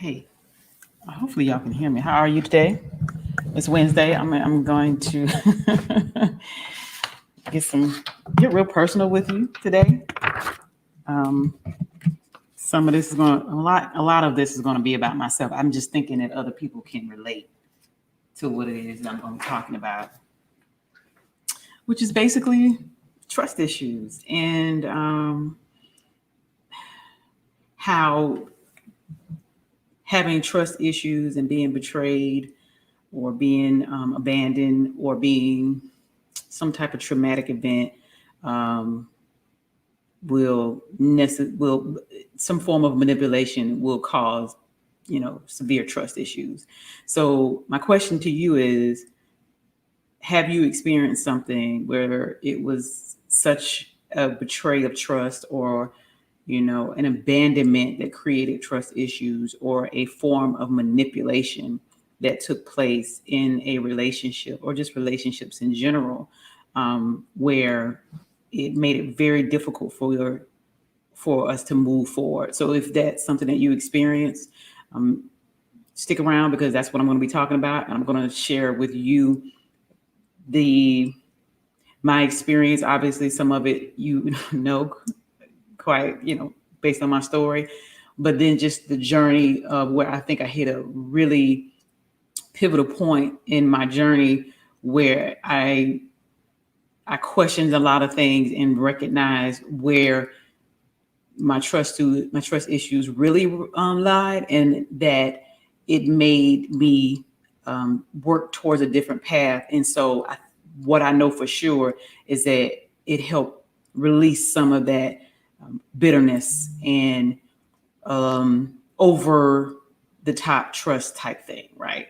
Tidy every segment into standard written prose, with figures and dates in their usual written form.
Hey, hopefully y'all can hear me. How are you today? It's Wednesday. I'm going to get some get real personal with you today. Um, some of this is going to a lot of this is going to be about myself. I'm just thinking that other people can relate to what it is that I'm going to be talking about, which is basically trust issues and how having trust issues and being betrayed or being abandoned or being some type of traumatic event um, will some form of manipulation will cause severe trust issues. So my question to you is, have you experienced something where it was such a betrayal of trust or an abandonment that created trust issues or a form of manipulation that took place in a relationship or just relationships in general, where it made it very difficult for us to move forward? So if that's something that you experience, um, stick around because that's what I'm going to be talking about, and I'm going to share with you the my experience. Obviously, some of it know quite, based on my story, but then just the journey of where I think I hit a really pivotal point in my journey where I questioned a lot of things and recognized where my trust issues really lied, and that it made me work towards a different path. And so what I know for sure is that it helped release some of that bitterness and over the top trust type thing, right?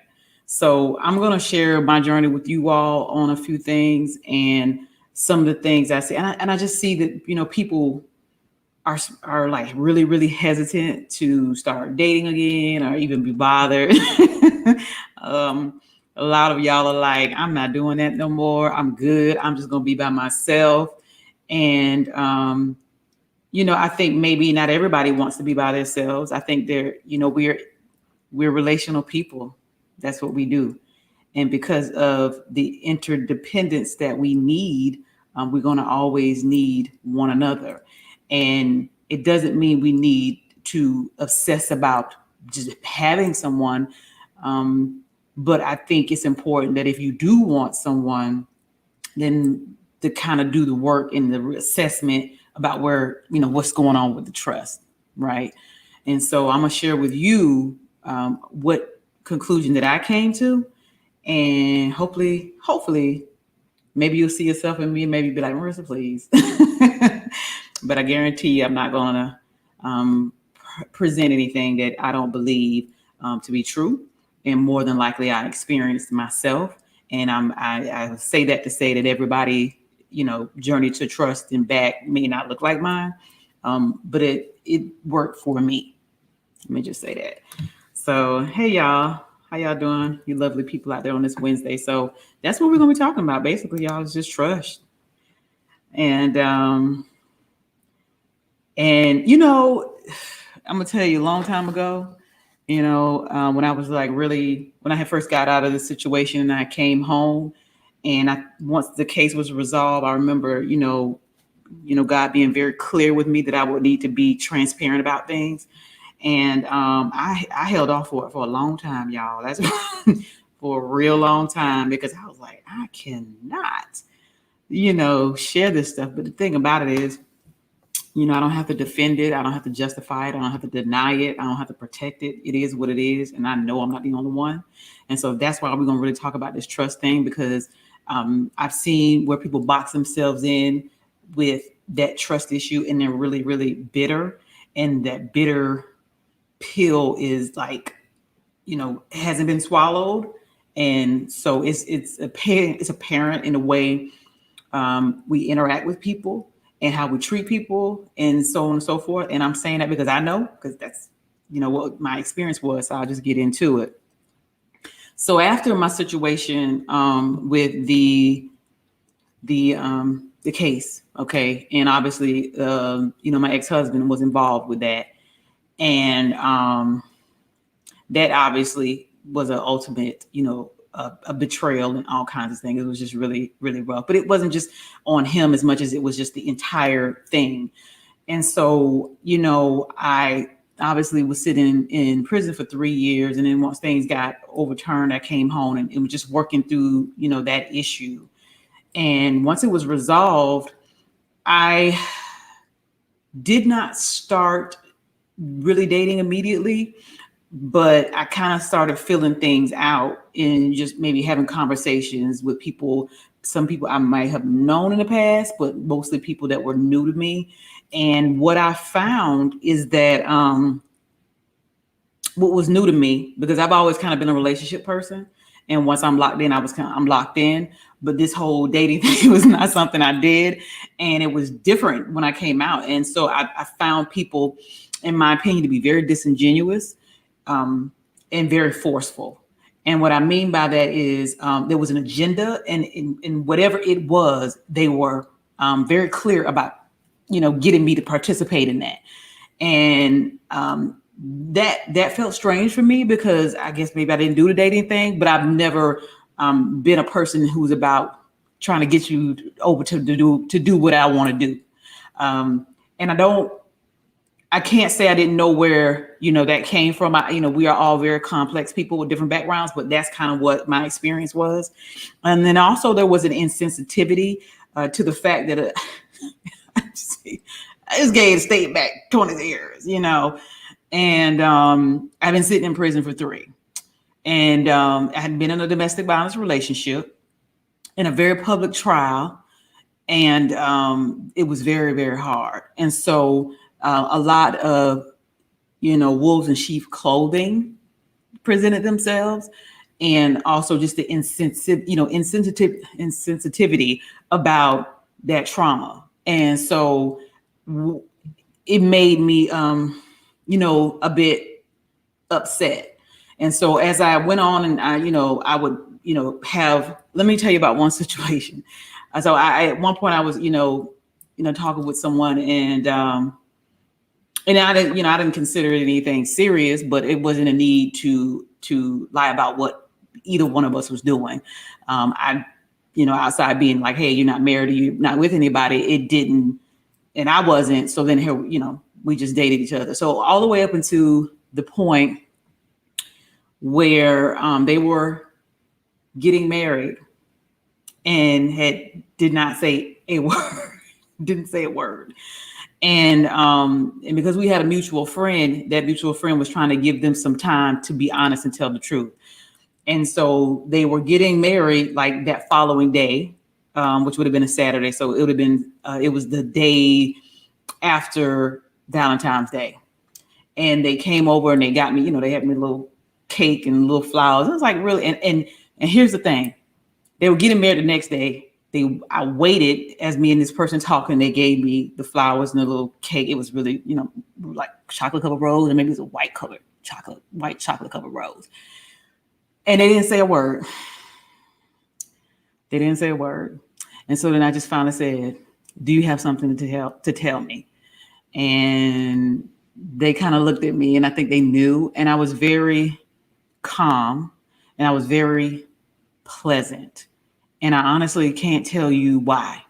So I'm going to share my journey with you all on a few things and some of the things I see. And I just see that, people are like really hesitant to start dating again or even be bothered. um, a lot of y'all are like, I'm not doing that no more. I'm good. I'm just gonna be by myself. And I think maybe not everybody wants to be by themselves. I think we're relational people. That's what we do. And because of the interdependence that we need, we're going to always need one another. And it doesn't mean we need to obsess about just having someone. Um, but I think it's important that if you do want someone, then to kind of do the work and the assessment about where, what's going on with the trust, right? And so I'm going to share with you what conclusion that I came to, and hopefully, maybe you'll see yourself in me, and maybe be like, Marissa, please. But I guarantee you, I'm not going to present anything that I don't believe to be true, and more than likely, I experienced myself. And I say that to say that everybody, journey to trust and back may not look like mine, but it worked for me. Let me just say that. So, hey, y'all. How y'all doing? You lovely people out there on this Wednesday. So that's what we're going to be talking about. Basically, y'all, is just trust. And, I'm going to tell you, a long time ago, when I was like when I had first got out of the situation and I came home, and once the case was resolved, I remember, God being very clear with me that I would need to be transparent about things. And I held off for a long time, y'all. That's for a real long time, because I was like, I cannot, share this stuff. But the thing about it is, I don't have to defend it. I don't have to justify it. I don't have to deny it. I don't have to protect it. It is what it is. And I know I'm not the only one. And so that's why we're going to really talk about this trust thing, because I've seen where people box themselves in with that trust issue, and they're really bitter. And that bitter pill is like, hasn't been swallowed. And so it's apparent in the way we interact with people and how we treat people and so on and so forth. And I'm saying that because I know, because that's, what my experience was. So I'll just get into it. So after my situation with the case, okay, and obviously, my ex-husband was involved with that. And that obviously was an ultimate, a betrayal and all kinds of things. It was just really, really rough. But it wasn't just on him as much as it was just the entire thing. And so, I obviously was sitting in prison for 3 years. And then once things got overturned, I came home and was just working through, that issue. And once it was resolved, I did not start really dating immediately, but I kind of started filling things out and just maybe having conversations with people, some people I might have known in the past, but mostly people that were new to me. And what I found is that what was new to me, because I've always kind of been a relationship person. And once I'm locked in, I'm locked in. But this whole dating thing was not something I did. And it was different when I came out. And so I found people, in my opinion, to be very disingenuous and very forceful. And what I mean by that is there was an agenda, and in whatever it was, they were very clear about, getting me to participate in that. And that felt strange for me, because I guess maybe I didn't do the dating thing, but I've never been a person who's about trying to get you over to do what I want to do. And I can't say I didn't know where, that came from. We are all very complex people with different backgrounds, but that's kind of what my experience was. And then also there was an insensitivity to the fact that I just gave a state back 20 years, and I've been sitting in prison for 3. And I had been in a domestic violence relationship in a very public trial. And it was very, very hard. And so a lot of, wolves in sheep clothing presented themselves. And also just the insensitivity about that trauma. And so it made me, a bit upset. And so as I went on, and I would, let me tell you about one situation. So at one point I was, talking with someone, and I didn't consider it anything serious, but it wasn't a need to lie about what either one of us was doing. Outside being like, hey, you're not married, or you're not with anybody, it didn't, and I wasn't. So then here, we just dated each other. So all the way up into the point where they were getting married and did not say a word, didn't say a word. And because we had a mutual friend, that mutual friend was trying to give them some time to be honest and tell the truth. And so they were getting married like that following day, which would have been a Saturday. So it would have been, it was the day after Valentine's Day. And they came over and they got me, they had me a little cake and little flowers. It was like really, and here's the thing. They were getting married the next day. I waited as me and this person talking. They gave me the flowers and the little cake. It was really, like chocolate covered rose, and maybe it was a white chocolate covered rose. And they didn't say a word. They didn't say a word. And so then I just finally said, do you have something to tell me? And they kind of looked at me, and I think they knew. And I was very calm, and I was very pleasant. And I honestly can't tell you why.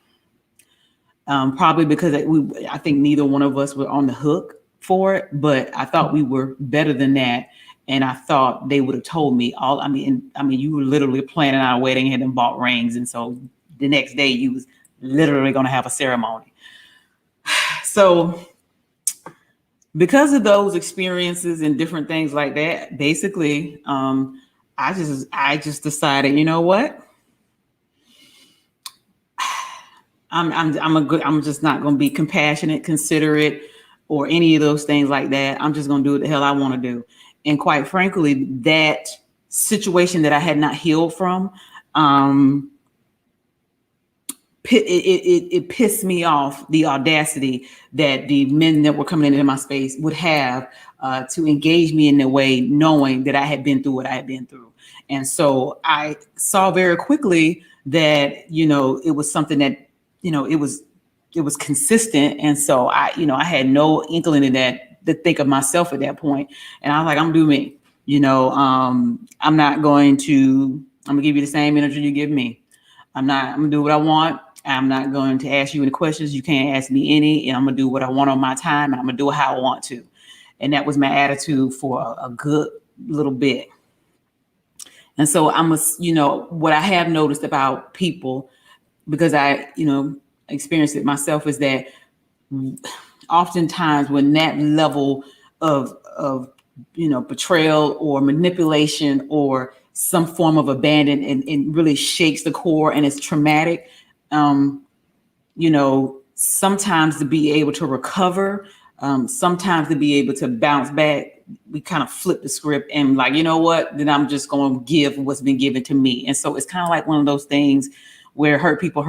Probably because I think neither one of us were on the hook for it, but I thought we were better than that. And I thought they would have told me you were literally planning our wedding, had them bought rings. And so the next day you was literally going to have a ceremony. So because of those experiences and different things like that, basically, I just decided, you know what? I'm just not going to be compassionate, considerate, or any of those things like that. I'm just going to do what the hell I want to do. And quite frankly, that situation that I had not healed from, it pissed me off, the audacity that the men that were coming into my space would have to engage me in a way, knowing that I had been through what I had been through. And so I saw very quickly that, it was something that, it was consistent. And so I had no inkling in that, to think of myself at that point. And I was like, I'm gonna do me. I'm not going to, I'm gonna give you the same energy you give me. I'm gonna do what I want. I'm not going to ask you any questions. You can't ask me any, and I'm gonna do what I want on my time, and I'm gonna do it how I want to. And that was my attitude for a good little bit. And so what I have noticed about people, because I, experienced it myself, is that oftentimes when that level of betrayal or manipulation or some form of abandon and really shakes the core and it's traumatic, sometimes to be able to recover, sometimes to be able to bounce back, we kind of flip the script and like, you know what, then I'm just going to give what's been given to me. And so it's kind of like one of those things where hurt people.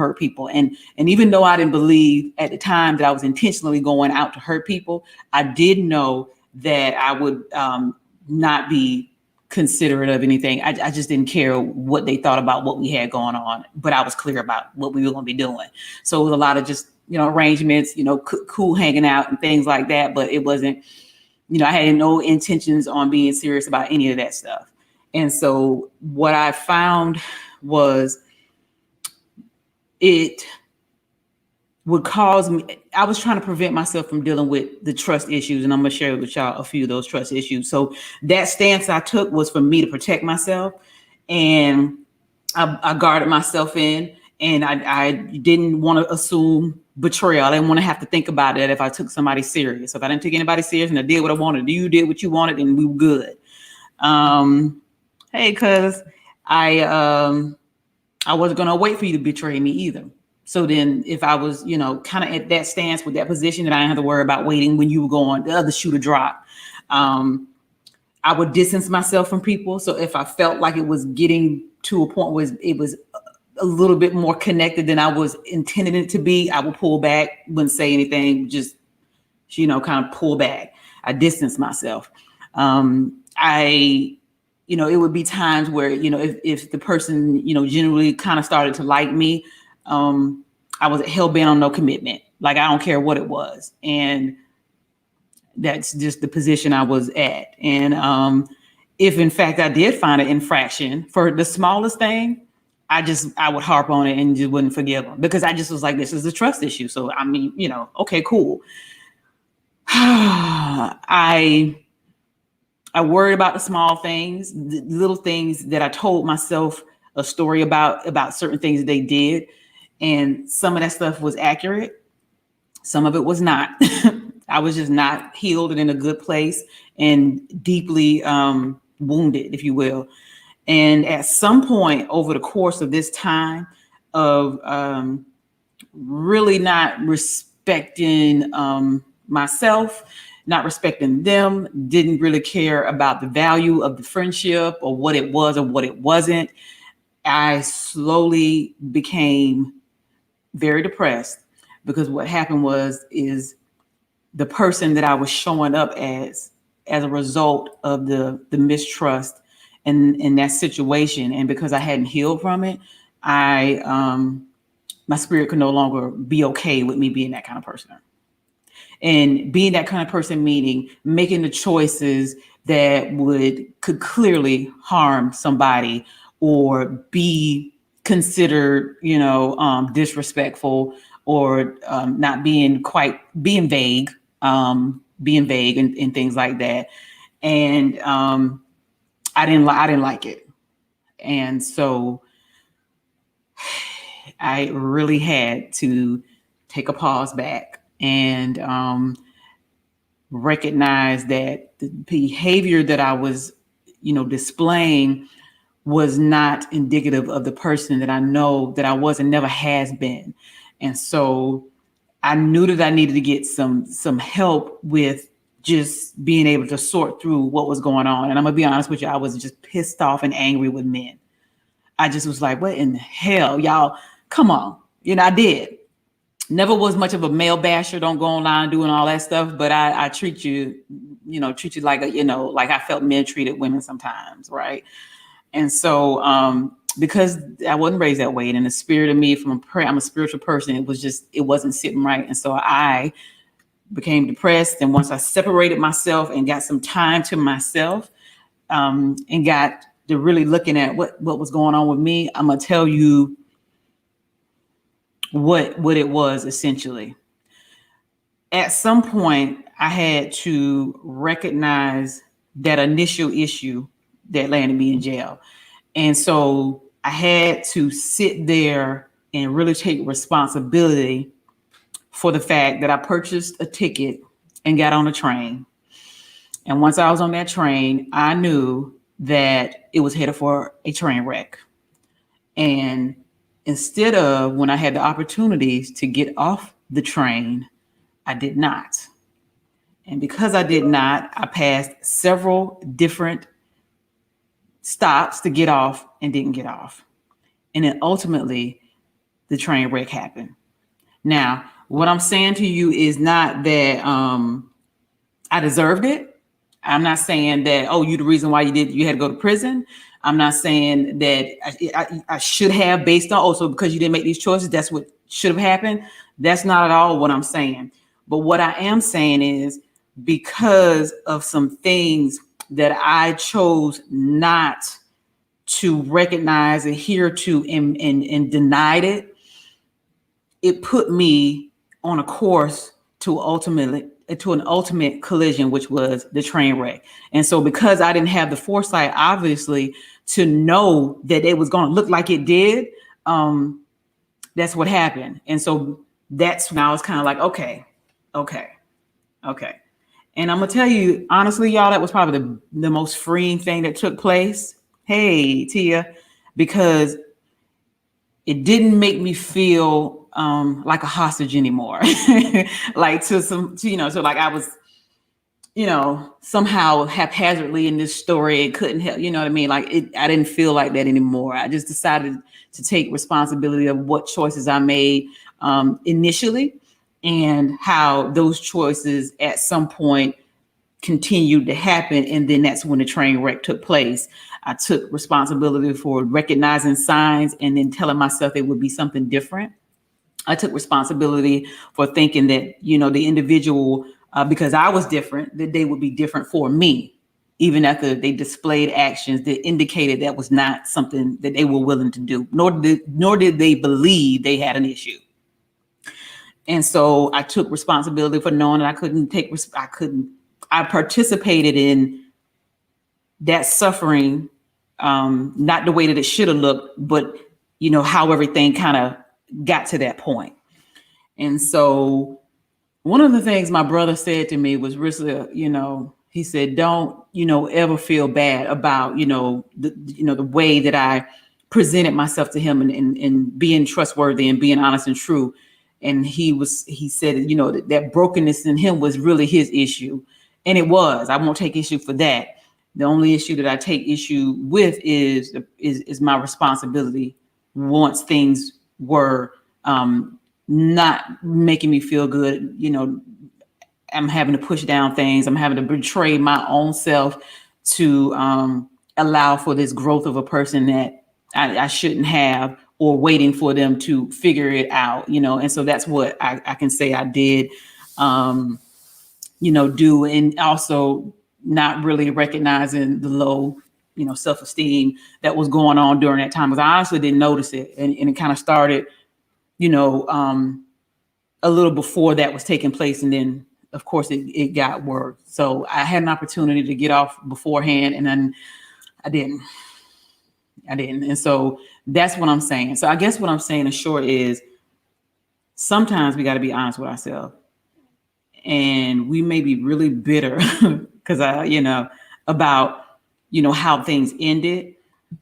And even though I didn't believe at the time that I was intentionally going out to hurt people, I did know that I would not be considerate of anything. I just didn't care what they thought about what we had going on, but I was clear about what we were going to be doing. So it was a lot of just, arrangements, cool hanging out and things like that. But it wasn't, I had no intentions on being serious about any of that stuff. And so what I found was it would cause me, I was trying to prevent myself from dealing with the trust issues. And I'm going to share with y'all a few of those trust issues. So that stance I took was for me to protect myself. And I guarded myself in, and I didn't want to assume betrayal. I didn't want to have to think about it if I took somebody serious. So if I didn't take anybody serious and I did what I wanted, you did what you wanted, and we were good. Hey, cuz I wasn't going to wait for you to betray me either. So then if I was, kind of at that stance with that position, that I didn't have to worry about waiting when you were going, the other shoe to drop, I would distance myself from people. So if I felt like it was getting to a point where it was a little bit more connected than I was intending it to be, I would pull back, wouldn't say anything, just, kind of pull back. I distanced myself. It would be times where, if the person, generally kind of started to like me, I was hell bent on no commitment. Like, I don't care what it was. And that's just the position I was at. And if in fact I did find an infraction for the smallest thing, I would harp on it and just wouldn't forgive them, because I just was like, this is a trust issue. So, I mean, okay, cool. I worried about the small things, the little things that I told myself a story about certain things that they did. And some of that stuff was accurate. Some of it was not. I was just not healed and in a good place and deeply wounded, if you will. And at some point over the course of this time of really not respecting myself, not respecting them, didn't really care about the value of the friendship or what it was or what it wasn't, I slowly became very depressed, because what happened is the person that I was showing up as a result of the mistrust and in that situation, and because I hadn't healed from it, my spirit could no longer be okay with me being that kind of person. And being that kind of person, meaning making the choices that could clearly harm somebody or be considered, disrespectful, or not being vague, and things like that. And I didn't like it. And so I really had to take a pause back and recognize that the behavior that I was, displaying was not indicative of the person that I know that I was and never has been. And so I knew that I needed to get some help with just being able to sort through what was going on. And I'm gonna be honest with you, I was just pissed off and angry with men. I just was like, what in the hell, y'all? Come on. I did. Never was much of a male basher. Don't go online doing all that stuff. But I treat you like like I felt men treated women sometimes, right? And so because I wasn't raised that way, and in the spirit of me, I'm a spiritual person, it wasn't sitting right. And so I became depressed. And once I separated myself and got some time to myself, and got to really looking at what was going on with me, I'm gonna tell you what it was essentially. At some point, I had to recognize that initial issue that landed me in jail. And so I had to sit there and really take responsibility for the fact that I purchased a ticket and got on a train. And once I was on that train, I knew that it was headed for a train wreck. And instead of when I had the opportunities to get off the train, I did not. And because I did not, I passed several different stops to get off and didn't get off. And then ultimately, the train wreck happened. Now, what I'm saying to you is not that I deserved it. I'm not saying that, oh, you the reason why you had to go to prison. I'm not saying that I should have, based on also because you didn't make these choices, that's what should have happened. That's not at all what I'm saying. But what I am saying is because of some things that I chose not to recognize, adhere to, and denied it, it put me on a course to an ultimate collision, which was the train wreck. And so because I didn't have the foresight, obviously, to know that it was going to look like it did, that's what happened. And so that's when I was kind of like, okay. And I'm going to tell you, honestly, y'all, that was probably the most freeing thing that took place. Hey, Tia, because it didn't make me feel like a hostage anymore. Like so like I was, somehow haphazardly in this story, it couldn't help, you know what I mean? Like I didn't feel like that anymore. I just decided to take responsibility of what choices I made initially and how those choices at some point continued to happen. And then that's when the train wreck took place. I took responsibility for recognizing signs and then telling myself it would be something different. I took responsibility for thinking that, the individual, because I was different, that they would be different for me, even after they displayed actions that indicated that was not something that they were willing to do, nor did they believe they had an issue. And so I took responsibility for knowing that I participated in that suffering, not the way that it should have looked, but, how everything kind of got to that point. And so one of the things my brother said to me was really, he said, don't, ever feel bad about, the way that I presented myself to him and being trustworthy and being honest and true. And he said, that brokenness in him was really his issue. And it was. I won't take issue for that. The only issue that I take issue with is my responsibility once things were not making me feel good. I'm having to push down things. I'm having to betray my own self to allow for this growth of a person that I shouldn't have, or waiting for them to figure it out, and so that's what I can say I did, do, and also not really recognizing the low, self-esteem that was going on during that time, because I honestly didn't notice it, and it kind of started, a little before that was taking place, and then of course it got worse. So I had an opportunity to get off beforehand, and then I didn't. And so that's what I'm saying. So I guess what I'm saying in short is sometimes we got to be honest with ourselves, and we may be really bitter because about, how things ended,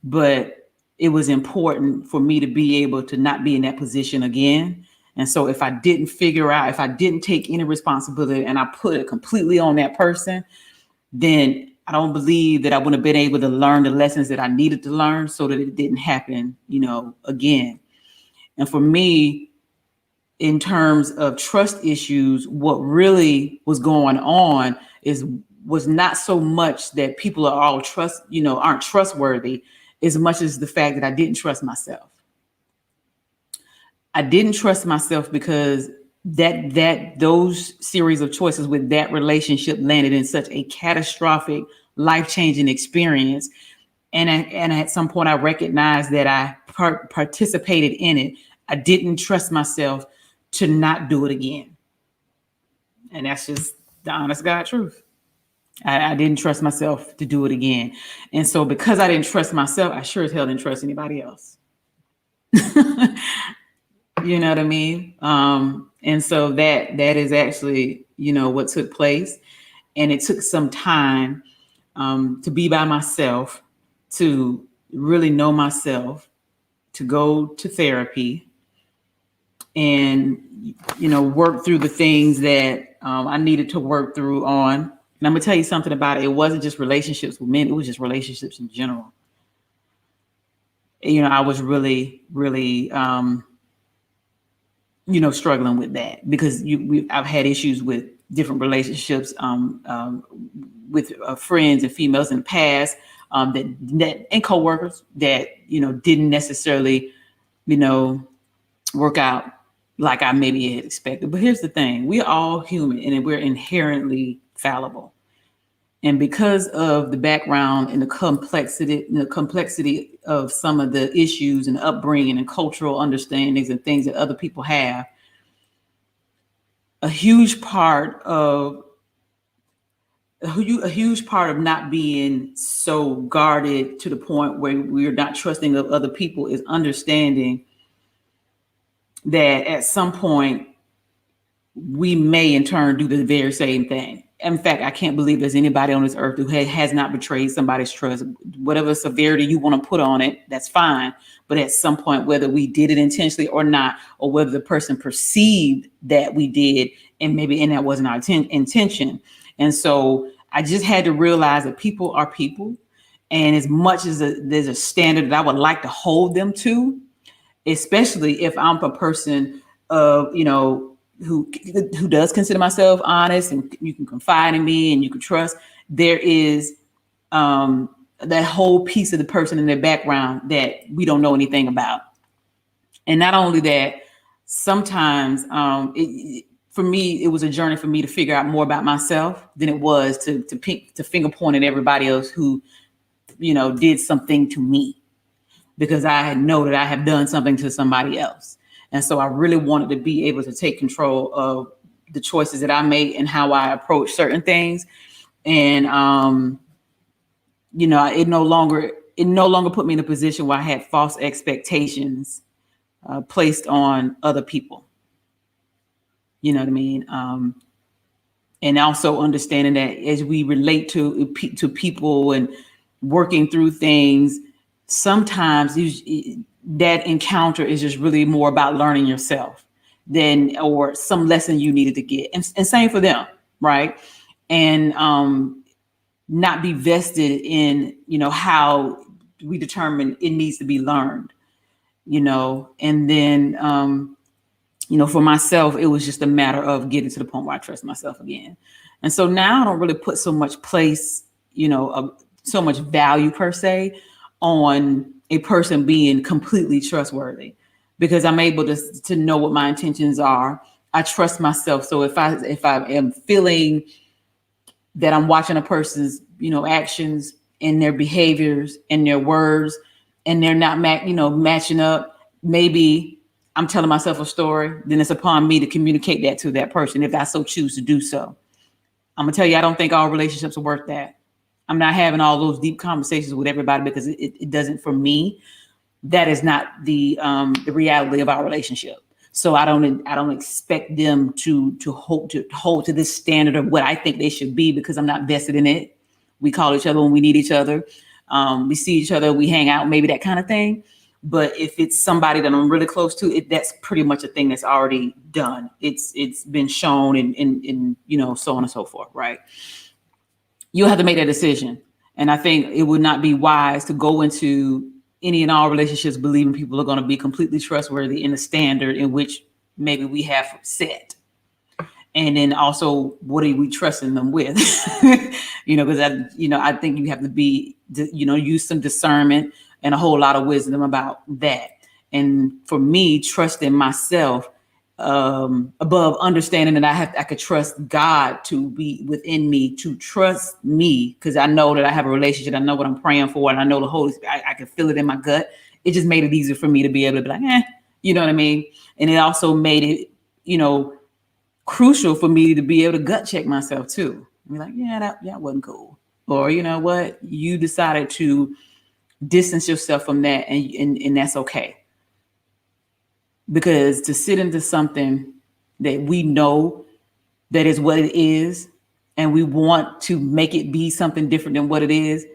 but it was important for me to be able to not be in that position again. And so if I didn't take any responsibility and I put it completely on that person, then I don't believe that I wouldn't have been able to learn the lessons that I needed to learn so that it didn't happen, again. And for me, in terms of trust issues, what really was going on was not so much that people are all aren't trustworthy, as much as the fact that I didn't trust myself. I didn't trust myself because those series of choices with that relationship landed in such a catastrophic life-changing experience. And at some point I recognized that I participated in it. I didn't trust myself to not do it again. And that's just the honest God truth. I didn't trust myself to do it again. And so because I didn't trust myself, I sure as hell didn't trust anybody else. You know what I mean? And so that is actually, what took place. And it took some time to be by myself, to really know myself, to go to therapy and, work through the things that I needed to work through on. And I'm gonna tell you something about it. It wasn't just relationships with men, it was just relationships in general. I was really, really, struggling with that because I've had issues with different relationships with friends and females in the past that and coworkers that didn't necessarily work out like I maybe had expected. But here's the thing: we're all human and we're inherently fallible. And because of the background and the complexity of some of the issues and upbringing and cultural understandings and things that other people have, a huge part of not being so guarded to the point where we're not trusting of other people is understanding that at some point we may in turn do the very same thing. In fact, I can't believe there's anybody on this earth who has not betrayed somebody's trust. Whatever severity you want to put on it, that's fine. But at some point, whether we did it intentionally or not, or whether the person perceived that we did, and that wasn't our intention. And so I just had to realize that people are people. And as much as there's a standard that I would like to hold them to, especially if I'm a person of, who does consider myself honest and you can confide in me and you can trust, there is that whole piece of the person in their background that we don't know anything about. And not only that, sometimes for me, it was a journey for me to figure out more about myself than it was to finger point at everybody else who, did something to me, because I know that I have done something to somebody else. And so I really wanted to be able to take control of the choices that I made and how I approach certain things. And, it no longer put me in a position where I had false expectations placed on other people. You know what I mean? And also understanding that as we relate to people and working through things, sometimes that encounter is just really more about learning yourself or some lesson you needed to get. And same for them, right? And not be vested in, how we determine it needs to be learned, and then, for myself, it was just a matter of getting to the point where I trust myself again. And so now I don't really put so much place, so much value per se on a person being completely trustworthy, because I'm able to know what my intentions are. I trust myself. So if I am feeling that I'm watching a person's, actions and their behaviors and their words, and they're not matching up, maybe I'm telling myself a story, then it's upon me to communicate that to that person if I so choose to do so. I'm gonna tell you, I don't think all relationships are worth that. I'm not having all those deep conversations with everybody because it doesn't, for me, that is not the reality of our relationship. So I don't expect them to hold to this standard of what I think they should be, because I'm not vested in it. We call each other when we need each other. We see each other, we hang out, maybe that kind of thing. But if it's somebody that I'm really close to, that's pretty much a thing that's already done. It's been shown and so on and so forth, right? You'll have to make that decision. And I think it would not be wise to go into any and all relationships believing people are going to be completely trustworthy in the standard in which maybe we have set. And then also, what are we trusting them with? Because I think you have to be, use some discernment and a whole lot of wisdom about that. And for me, trusting myself above understanding that I could trust God to be within me, to trust me, because I know that I have a relationship. I know what I'm praying for, and I know the Holy Spirit. I can feel it in my gut. It just made it easier for me to be able to be like, you know what I mean? And it also made it, crucial for me to be able to gut check myself too. Be like, that wasn't cool. Or you know what? You decided to distance yourself from that, and that's okay. Because to sit into something that we know that is what it is, and we want to make it be something different than what it is,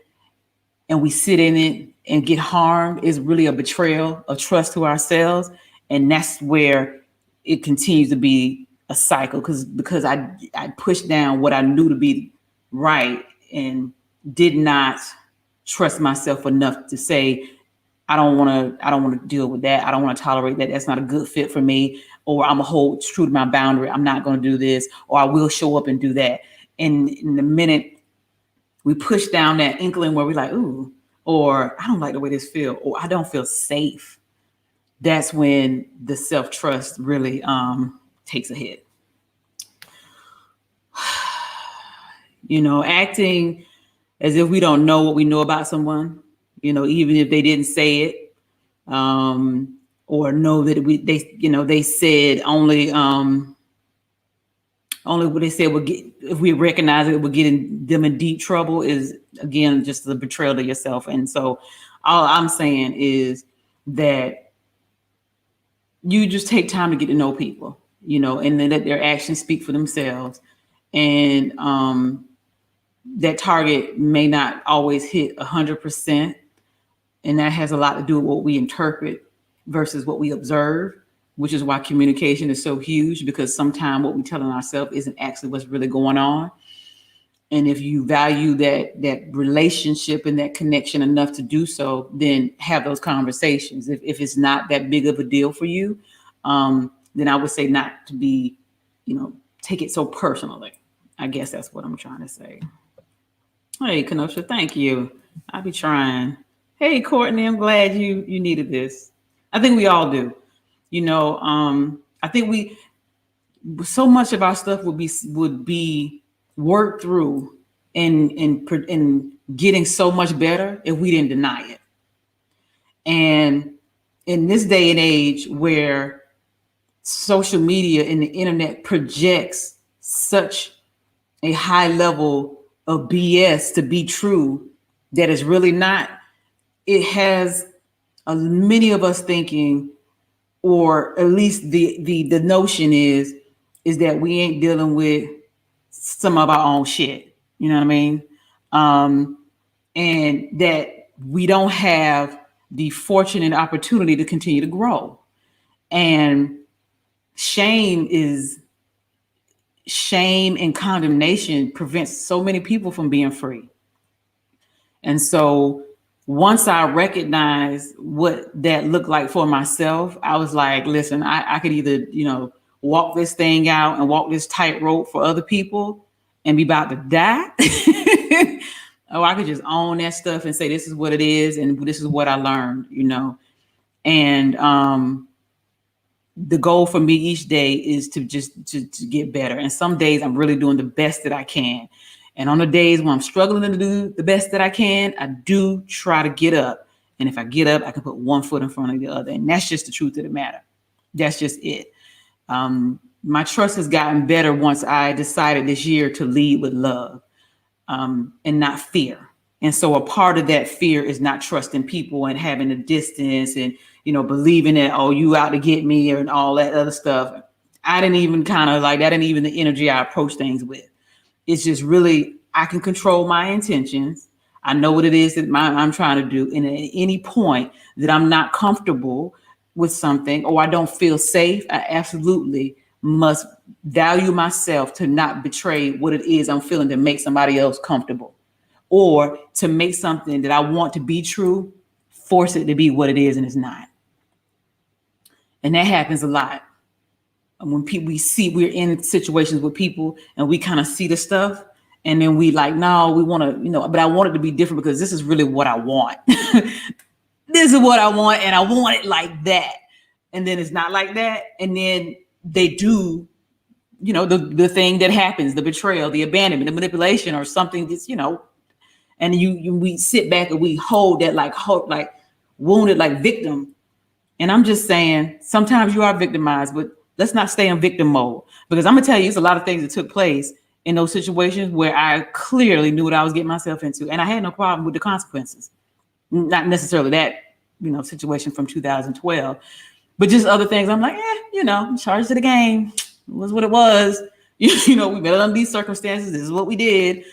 and we sit in it and get harmed, is really a betrayal of trust to ourselves. And that's where it continues to be a cycle, because I pushed down what I knew to be right and did not trust myself enough to say, I don't want to deal with that. I don't want to tolerate that. That's not a good fit for me. Or I'm gonna hold true to my boundary. I'm not going to do this, or I will show up and do that. And in the minute we push down that inkling where we're like, ooh, or I don't like the way this feels, or I don't feel safe, that's when the self-trust really takes a hit. Acting as if we don't know what we know about someone, even if they didn't say it, or know that they said only what they said would get, if we recognize it would get them in deep trouble, is again just the betrayal to yourself. And so all I'm saying is that you just take time to get to know people, and then let their actions speak for themselves. And that target may not always hit 100%. And that has a lot to do with what we interpret versus what we observe, which is why communication is so huge, because sometimes what we're telling ourselves isn't actually what's really going on. And if you value that relationship and that connection enough to do so, then have those conversations. If it's not that big of a deal for you, then I would say not to be, take it so personally. I guess that's what I'm trying to say. Hey, Kenosha, thank you. I'll be trying. Hey, Courtney, I'm glad you needed this. I think we all do. I think so much of our stuff would be worked through and getting so much better if we didn't deny it. And in this day and age where social media and the internet projects such a high level of BS to be true that is really not, it has many of us thinking, or at least the notion is that we ain't dealing with some of our own shit. You know what I mean? And that we don't have the fortunate opportunity to continue to grow. And shame and condemnation prevents so many people from being free. And so once I recognized what that looked like for myself, I was like, listen, I could either, walk this thing out and walk this tightrope for other people and be about to die. Or I could just own that stuff and say, this is what it is. And this is what I learned, And the goal for me each day is to just to get better. And some days I'm really doing the best that I can. And on the days when I'm struggling to do the best that I can, I do try to get up. And if I get up, I can put one foot in front of the other. And that's just the truth of the matter. That's just it. My trust has gotten better once I decided this year to lead with love, and not fear. And so a part of that fear is not trusting people and having a distance and, believing that, oh, you out to get me and all that other stuff. I didn't even that ain't even the energy I approach things with. It's just really, I can control my intentions. I know what it is that I'm trying to do. And at any point that I'm not comfortable with something or I don't feel safe, I absolutely must value myself to not betray what it is I'm feeling to make somebody else comfortable, or to make something that I want to be true, force it to be what it is and it's not. And that happens a lot. When we're in situations with people and we kind of see the stuff and then we like, no, we want to, but I want it to be different because this is really what I want. This is what I want. And I want it like that. And then it's not like that. And then they do, the thing that happens, the betrayal, the abandonment, the manipulation, or something that's, and we sit back and we hold that like wounded like victim. And I'm just saying, sometimes you are victimized, but let's not stay in victim mode, because I'm gonna tell you, it's a lot of things that took place in those situations where I clearly knew what I was getting myself into, and I had no problem with the consequences. Not necessarily that, situation from 2012, but just other things. I'm like, charged to the game. It was what it was. We met under these circumstances. This is what we did.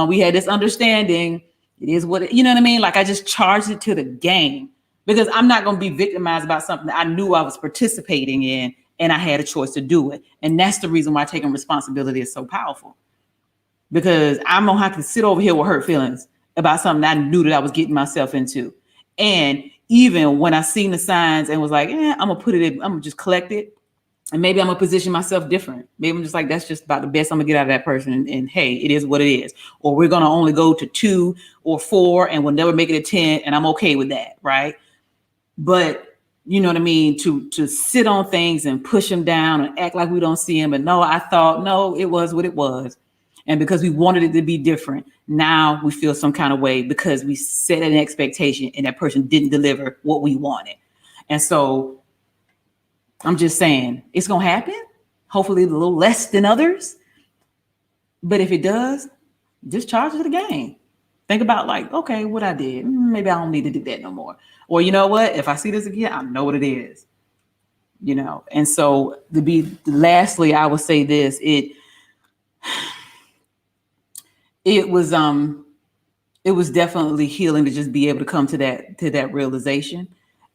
We had this understanding. It is what you know what I mean? Like, I just charged it to the game, because I'm not going to be victimized about something that I knew I was participating in, and I had a choice to do it. And that's the reason why taking responsibility is so powerful, because I'm going to have to sit over here with hurt feelings about something I knew that I was getting myself into. And even when I seen the signs and was like, I'm going to put it in, I'm going to just collect it. And maybe I'm going to position myself different. Maybe I'm just like, that's just about the best I'm going to get out of that person. And hey, it is what it is. Or we're going to only go to 2 or 4 and we'll never make it a 10. And I'm okay with that. Right. But you know what I mean? To sit on things and push them down and act like we don't see them. But no, I thought, no, it was what it was. And because we wanted it to be different, now we feel some kind of way because we set an expectation and that person didn't deliver what we wanted. And so I'm just saying, it's going to happen. Hopefully a little less than others. But if it does, just charge it to the game. Think about like, okay, what I did, maybe I don't need to do that no more. Or you know what? If I see this again, I know what it is. And so lastly, I would say this, it was definitely healing to just be able to come to that realization.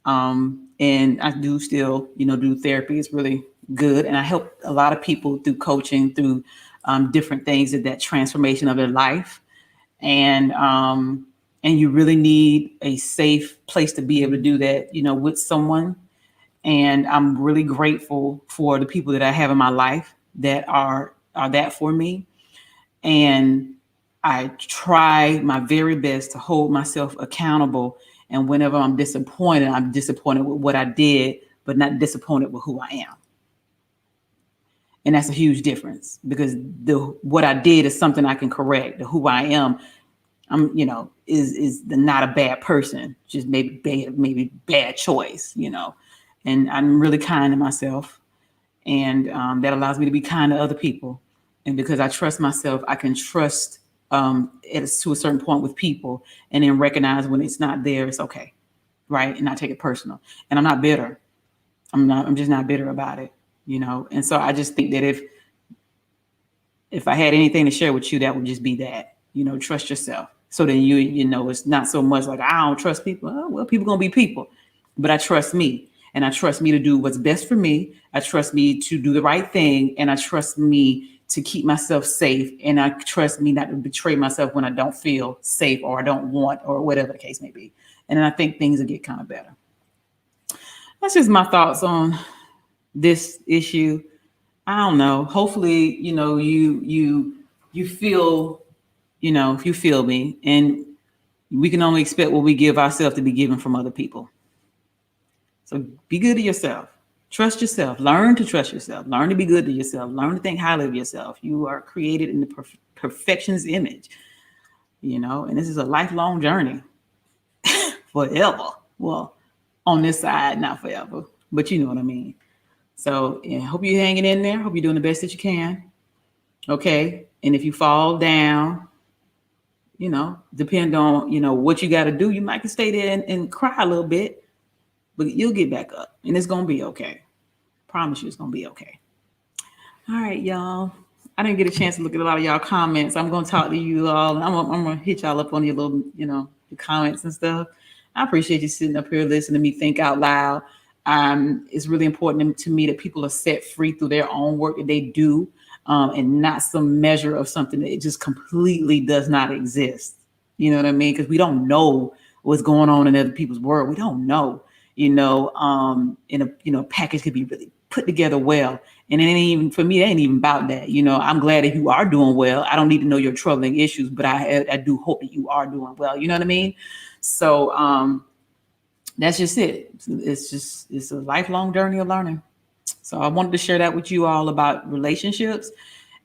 And I do still, do therapy. It's really good. And I help a lot of people through coaching, through different things, that transformation of their life. And you really need a safe place to be able to do that, with someone. And I'm really grateful for the people that I have in my life that are that for me. And I try my very best to hold myself accountable. And whenever I'm disappointed with what I did, but not disappointed with who I am. And that's a huge difference, because what I did is something I can correct. The who I am, is not a bad person, just maybe bad choice, And I'm really kind to myself, and that allows me to be kind to other people. And because I trust myself, I can trust it's to a certain point with people, and then recognize when it's not there, it's okay, right? And not take it personal. And I'm not bitter. I'm just not bitter about it, And so I just think that if I had anything to share with you, that would just be that, trust yourself. So then it's not so much like I don't trust people. Oh, well, people gonna be people, but I trust me, and I trust me to do what's best for me. I trust me to do the right thing, and I trust me to keep myself safe, and I trust me not to betray myself when I don't feel safe or I don't want, or whatever the case may be. And then I think things will get kind of better. That's just my thoughts on this issue. I don't know. Hopefully, you feel, if you feel me, and we can only expect what we give ourselves to be given from other people. So be good to yourself. Trust yourself. Learn to trust yourself. Learn to be good to yourself. Learn to think highly of yourself. You are created in the perfection's image, and this is a lifelong journey. Forever. Well, on this side, not forever, but you know what I mean. So hope you're hanging in there. Hope you're doing the best that you can. Okay. And if you fall down, depend on, what you got to do. You might can stay there and cry a little bit, but you'll get back up, and it's going to be okay. Promise you it's going to be okay. All right, y'all. I didn't get a chance to look at a lot of y'all comments. I'm going to talk to you all, and I'm going to hit y'all up on your little, the comments and stuff. I appreciate you sitting up here listening to me think out loud. It's really important to me that people are set free through their own work that they do, and not some measure of something that it just completely does not exist. You know what I mean? Because we don't know what's going on in other people's world. We don't know, package could be really put together well. And it ain't even, for me, it ain't even about that. I'm glad that you are doing well. I don't need to know your troubling issues, but I do hope that you are doing well. You know what I mean? So that's just it. It's a lifelong journey of learning. So I wanted to share that with you all about relationships.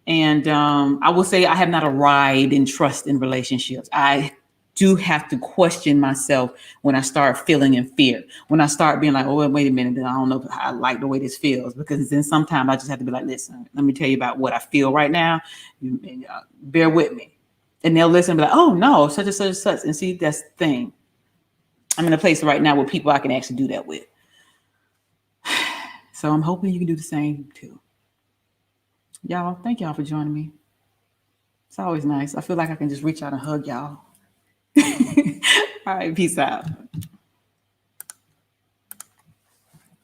And I will say I have not arrived in trust in relationships. I do have to question myself when I start feeling in fear. When I start being like, oh, wait a minute, then I don't know if I like the way this feels. Because then sometimes I just have to be like, listen, let me tell you about what I feel right now. Bear with me. And they'll listen and be like, oh, no, such and such and such. And see, that's the thing. I'm in a place right now where people I can actually do that with. So I'm hoping you can do the same too. Y'all, thank y'all for joining me. It's always nice. I feel like I can just reach out and hug y'all. All right, peace out.